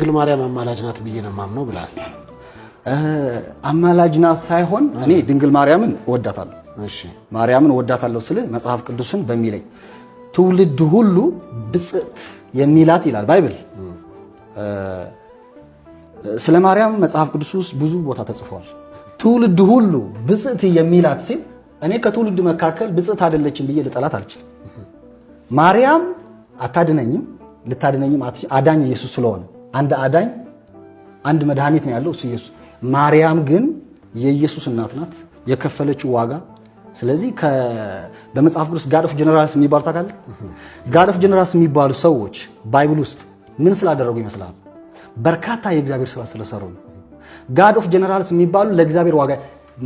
ድንግል ማርያም አማላጅ ናት ብዬ ነው የማምነው ብለሃል። አማላጅ ናት ሳይሆን እኔ ድንግል ማርያምን እወዳታለሁ። እሺ ማርያምን እወዳታለሁ ስለ መጽሐፍ ቅዱስን በሚለይ ትውልድ ሁሉ ብጽዕት የሚላት ይላል ባይብል። ስለ ማርያም መጽሐፍ ቅዱስ ውስጥ ብዙ ቦታ ተጽፏል። ትውልድ ሁሉ ብጽዕት የሚላት ሲል እኔ ከትውልድ መካከል ብጽዕት አይደለችም ብዬ ልጠላት አልችልም። ማርያም አታድነኝም፣ ልታድነኝም አዳኝ ኢየሱስ ስለሆነ አንድ አዳኝ አንድ መድኃኒት ነው ያለው እሱ ኢየሱስ። ማርያም ግን የኢየሱስ እናት ናት፣ የከፈለችው ዋጋ። ስለዚህ በመጽሐፍ ቅዱስ ጋድ ኦፍ ጀነራልስ የሚባሉ ታውቃለህ? ጋድ ኦፍ ጀነራልስ የሚባሉ ሰዎች ባይብል ውስጥ ምን ስላደረጉ ይመስላል? በርካታ የእግዚአብሔር ስራ ስለሰሩ ነው። ጋድ ኦፍ ጀነራልስ የሚባሉ ለእግዚአብሔር ዋጋ።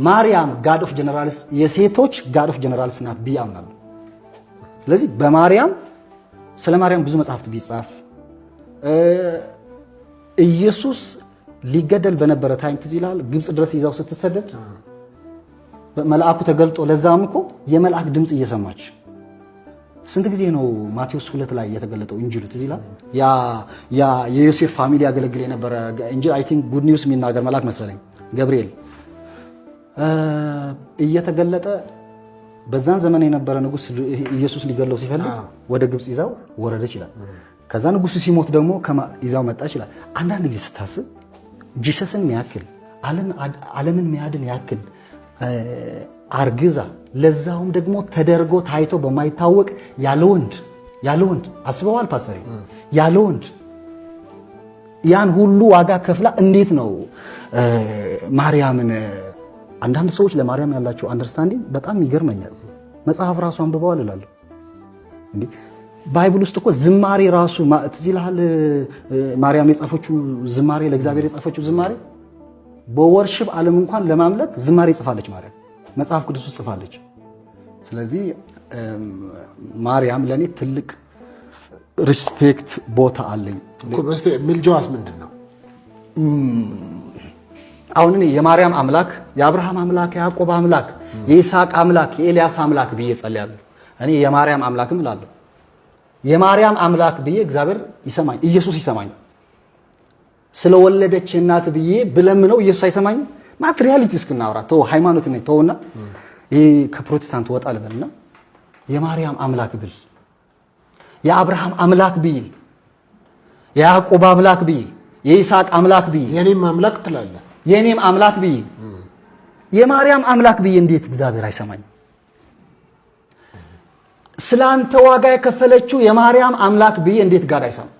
ማርያም ጋድ ኦፍ ጀነራልስ የሴቶች ጋድ ኦፍ ጀነራልስ ናት ብዬ አምናለሁ። ስለዚህ በማርያም ስለ ማርያም ብዙ መጽሐፍት ቢጻፍ ኢየሱስ ሊገደል በነበረ ታይም ትዝ ይላል፣ ግብፅ ድረስ ይዛው ስትሰደድ መልአኩ ተገልጦ ለዛም እኮ የመልአክ ድምፅ እየሰማች ስንት ጊዜ ነው ማቴዎስ 2 ላይ የተገለጠው እንጂሉ ትዝ ይላል። ያ የዮሴፍ ፋሚሊ ያገለግል የነበረ እንጂ አይ ቲንክ ጉድ ኒውስ የሚናገር መልአክ መሰለኝ ገብርኤል እየተገለጠ በዛን ዘመን የነበረ ንጉስ ኢየሱስ ሊገለው ሲፈልግ ወደ ግብፅ ይዛው ወረደች ይላል። ከዛ ንጉሱ ሲሞት ደግሞ ይዛው መጣች ይላል። አንዳንድ ጊዜ ስታስብ ጂሰስን የሚያክል ዓለምን የሚያድን ያክል አርግዛ ለዛውም ደግሞ ተደርጎ ታይቶ በማይታወቅ ያለ ወንድ አስበዋል ፓስተር? ያለ ወንድ ያን ሁሉ ዋጋ ከፍላ እንዴት ነው ማርያምን? አንዳንድ ሰዎች ለማርያም ያላቸው አንደርስታንዲንግ በጣም ይገርመኛል። መጽሐፍ ራሱ አንብበዋል እላለሁ። እንዴ ባይብል ውስጥ እኮ ዝማሬ ራሱ ትዝ ይልሃል? ማርያም የጻፈችው ዝማሬ ለእግዚአብሔር የጻፈችው ዝማሬ በወርሽፕ ዓለም እንኳን ለማምለክ ዝማሬ ጽፋለች ማርያም፣ መጽሐፍ ቅዱስ ውስጥ ጽፋለች። ስለዚህ ማርያም ለኔ ትልቅ ሪስፔክት ቦታ አለኝ። ምልጃዋስ ምንድን ነው? አሁን እኔ የማርያም አምላክ የአብርሃም አምላክ የያዕቆብ አምላክ የይስሐቅ አምላክ የኤልያስ አምላክ ብዬ ጸልያለሁ። እኔ የማርያም አምላክም እላለሁ። የማርያም አምላክ ብዬ እግዚአብሔር ይሰማኝ፣ ኢየሱስ ይሰማኝ። ስለወለደች እናት ብዬ ብለምነው ኢየሱስ አይሰማኝ ማለት ሪያሊቲ እስክናወራ ተው፣ ሃይማኖት ነው ተውና፣ ይሄ ከፕሮቴስታንት ወጣ ልበልና የማርያም አምላክ ብል የአብርሃም አምላክ ብዬ የያዕቆብ አምላክ ብዬ የይስሐቅ አምላክ ብዬ የኔም አምላክ ትላለህ። የኔም አምላክ ብዬ የማርያም አምላክ ብዬ እንዴት እግዚአብሔር አይሰማኝ? ስላንተ ዋጋ የከፈለችው የማርያም አምላክ ብዬ እንዴት ጋር አይሰማም?